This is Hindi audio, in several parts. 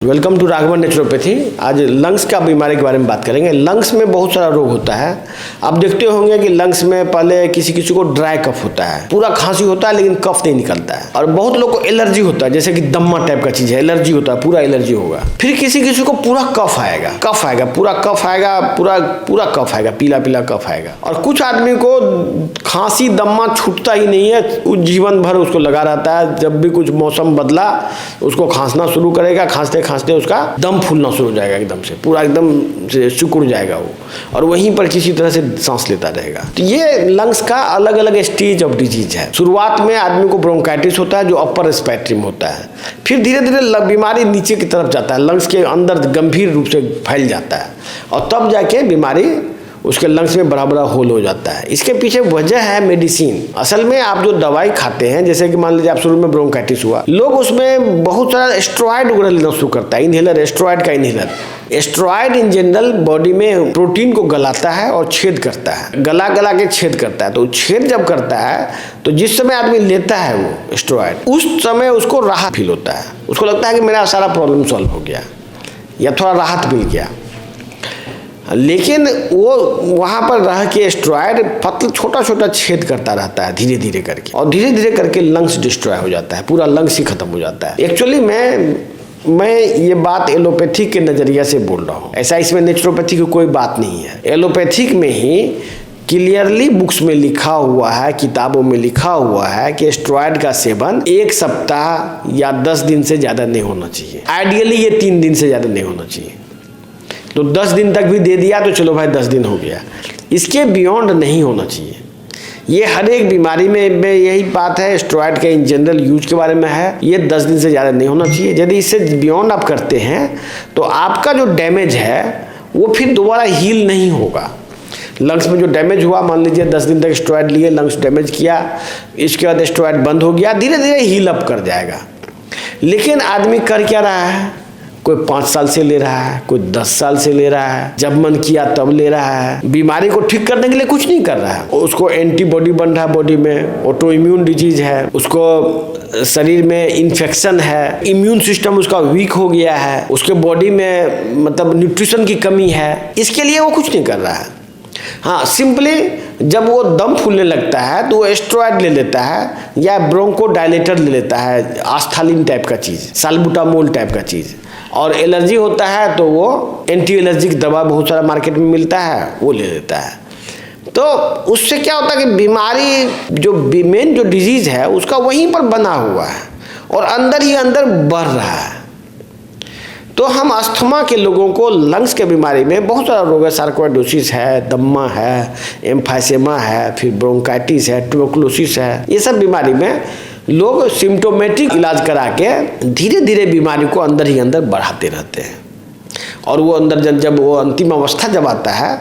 Welcome to Raghavan naturopathy. आज लंग्स का बीमारी के बारे में बात करेंगे। लंग्स में बहुत सारा रोग होता है। आप देखते होंगे कि लंग्स में पहले किसी किसी को ड्राई कफ होता है, पूरा खांसी होता है लेकिन कफ नहीं निकलता है। और बहुत लोग को एलर्जी होता है, जैसे कि दम्मा टाइप का चीज है, एलर्जी होता है, पूरा एलर्जी होगा। फिर किसी किसी को पूरा कफ आएगा, पूरा कफ आएगा, पूरा कफ आएगा, पीला पीला कफ आएगा। और कुछ आदमी को खांसी दम्मा छूटता ही नहीं है, उस जीवन भर उसको लगा रहता है। जब भी कुछ मौसम बदला उसको खांसना शुरू करेगा, खांसते खांसते उसका दम फूलना शुरू हो जाएगा, एकदम से पूरा एकदम से सिकुड़ जाएगा वो, और वहीं पर किसी तरह से सांस लेता रहेगा। तो ये लंग्स का अलग अलग स्टेज ऑफ डिजीज है। शुरुआत में आदमी को ब्रोंकाइटिस होता है जो अपर रेस्पिरेटरी में होता है। फिर धीरे धीरे बीमारी नीचे की तरफ जाता है, लंग्स के अंदर गंभीर रूप से फैल जाता है, और तब जाके बीमारी उसके लंग्स में बड़ा बड़ा होल हो जाता है। इसके पीछे वजह है मेडिसिन। असल में आप जो दवाई खाते हैं, जैसे कि मान लीजिए आप शुरू में ब्रोंकाइटिस हुआ, लोग उसमें बहुत सारा स्टेरॉइड वगैरह लेना शुरू करता है, इनहेलर, स्टेरॉइड का inhaler. Steroid in general body में प्रोटीन को गलाता है और छेद करता है, गला के छेद करता है। तो छेद जब करता है तो जिस समय आदमी लेता है वो स्टेरॉइड, उस समय उसको राहत फील होता है, उसको लगता है कि मेरा सारा प्रॉब्लम सॉल्व हो गया या थोड़ा राहत मिल गया। लेकिन वो वहाँ पर रह के स्टेरॉइड पतला छोटा छोटा छेद करता रहता है धीरे धीरे करके, और धीरे धीरे करके लंग्स डिस्ट्रॉय हो जाता है, पूरा लंग्स ही खत्म हो जाता है। एक्चुअली मैं ये बात एलोपैथिक के नज़रिए से बोल रहा हूँ, ऐसा इसमें नेचुरोपैथी की कोई बात नहीं है। एलोपैथिक में ही क्लियरली बुक्स में लिखा हुआ है, किताबों में लिखा हुआ है कि स्टेरॉइड का सेवन 1 सप्ताह या 10 दिन से ज़्यादा नहीं होना चाहिए। आइडियली ये 3 दिन से ज़्यादा नहीं होना चाहिए। तो 10 दिन तक भी दे दिया तो चलो भाई 10 दिन हो गया, इसके बियॉन्ड नहीं होना चाहिए। ये हर एक बीमारी में यही बात है, स्टेरॉइड के इन जनरल यूज के बारे में है, ये 10 दिन से ज़्यादा नहीं होना चाहिए। यदि इससे बियॉन्ड आप करते हैं तो आपका जो डैमेज है वो फिर दोबारा हील नहीं होगा। लंग्स में जो डैमेज हुआ, मान लीजिए 10 दिन तक स्टेरॉइड लिए, लंग्स डैमेज किया, इसके बाद स्टेरॉइड बंद हो गया, धीरे धीरे हील अप कर जाएगा। लेकिन आदमी कर क्या रहा है, कोई 5 साल से ले रहा है, कोई 10 साल से ले रहा है, जब मन किया तब ले रहा है। बीमारी को ठीक करने के लिए कुछ नहीं कर रहा है, उसको एंटीबॉडी बन रहा है, बॉडी में ऑटो इम्यून डिजीज है, उसको शरीर में इन्फेक्शन है, इम्यून सिस्टम उसका वीक हो गया है, उसके बॉडी में मतलब न्यूट्रिशन की कमी है, इसके लिए वो कुछ नहीं कर रहा है। हाँ, सिंपली जब वो दम फूलने लगता है तो वो स्टेरॉइड ले लेता है या ब्रोंकोडायलेटर ले लेता है, आस्थालिन टाइप का चीज़, साल्बुटामोल टाइप का चीज़। और एलर्जी होता है तो वो एंटी एलर्जिक दवा बहुत सारा मार्केट में मिलता है, वो ले लेता है। तो उससे क्या होता है कि बीमारी जो मेन जो डिजीज़ है उसका वहीं पर बना हुआ है और अंदर ही अंदर बढ़ रहा है। तो हम अस्थमा के लोगों को लंग्स के बीमारी में बहुत सारा रोग है, सार्कोइडोसिस है, दम्मा है, एम्फाइसेमा है, फिर ब्रोंकाइटिस है, ट्यूबरकुलोसिस है। ये सब बीमारी में लोग सिम्टोमेटिक इलाज करा के धीरे धीरे बीमारी को अंदर ही अंदर बढ़ाते रहते हैं, और वो अंदर जब वो अंतिम अवस्था जब आता है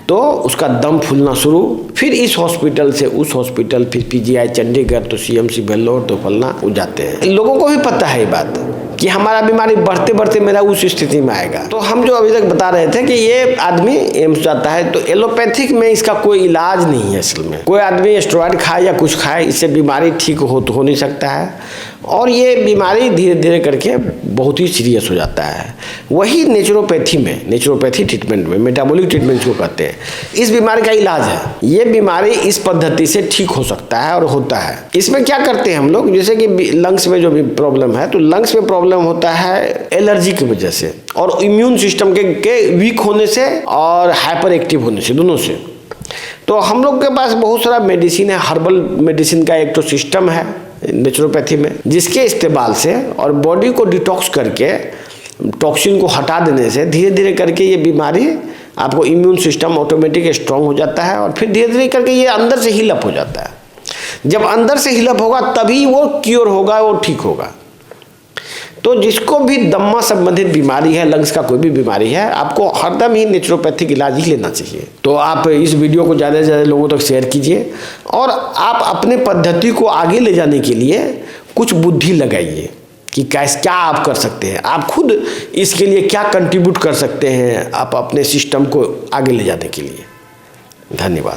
तो उसका दम फूलना शुरू, फिर इस हॉस्पिटल से उस हॉस्पिटल, फिर पीजीआई चंडीगढ़, तो सीएमसी बेल्लोर, तो फलना हो जाते हैं। लोगों को भी पता है ये बात कि हमारा बीमारी बढ़ते बढ़ते मेरा उस स्थिति में आएगा। तो हम जो अभी तक बता रहे थे कि ये आदमी एम्स जाता है, तो एलोपैथिक में इसका कोई इलाज नहीं है। असल में कोई आदमी स्टेरॉइड खाए या कुछ खाए, इससे बीमारी ठीक हो नहीं सकता है, और ये बीमारी धीरे धीरे करके बहुत ही सीरियस हो जाता है। वही नेचुरोपैथी ट्रीटमेंट में, मेटाबॉलिक ट्रीटमेंट को कहते हैं, इस बीमारी का इलाज है। ये बीमारी इस पद्धति से ठीक हो सकता है और होता है। इसमें क्या करते हैं हम लोग, जैसे कि लंग्स में जो भी प्रॉब्लम है, तो लंग्स में प्रॉब्लम होता है एलर्जी की वजह से और इम्यून सिस्टम के वीक होने से और हाइपर एक्टिव होने से, दोनों से। तो हम लोग के पास बहुत सारा मेडिसिन है, हर्बल मेडिसिन का एक तो सिस्टम है नेचुरोपैथी में, जिसके इस्तेमाल से और बॉडी को डिटॉक्स करके टॉक्सिन को हटा देने से धीरे धीरे करके ये बीमारी, आपको इम्यून सिस्टम ऑटोमेटिक स्ट्रांग हो जाता है, और फिर धीरे धीरे करके ये अंदर से हील अप हो जाता है। जब अंदर से हील अप होगा तभी वो क्योर होगा, वो ठीक होगा। तो जिसको भी दम्मा संबंधित बीमारी है, लंग्स का कोई भी बीमारी है, आपको हरदम ही नेचुरोपैथिक इलाज ही लेना चाहिए। तो आप इस वीडियो को ज़्यादा से ज़्यादा लोगों तक शेयर कीजिए, और आप अपने पद्धति को आगे ले जाने के लिए कुछ बुद्धि लगाइए कि क्या आप कर सकते हैं, आप खुद इसके लिए क्या कंट्रीब्यूट कर सकते हैं आप अपने सिस्टम को आगे ले जाने के लिए। धन्यवाद।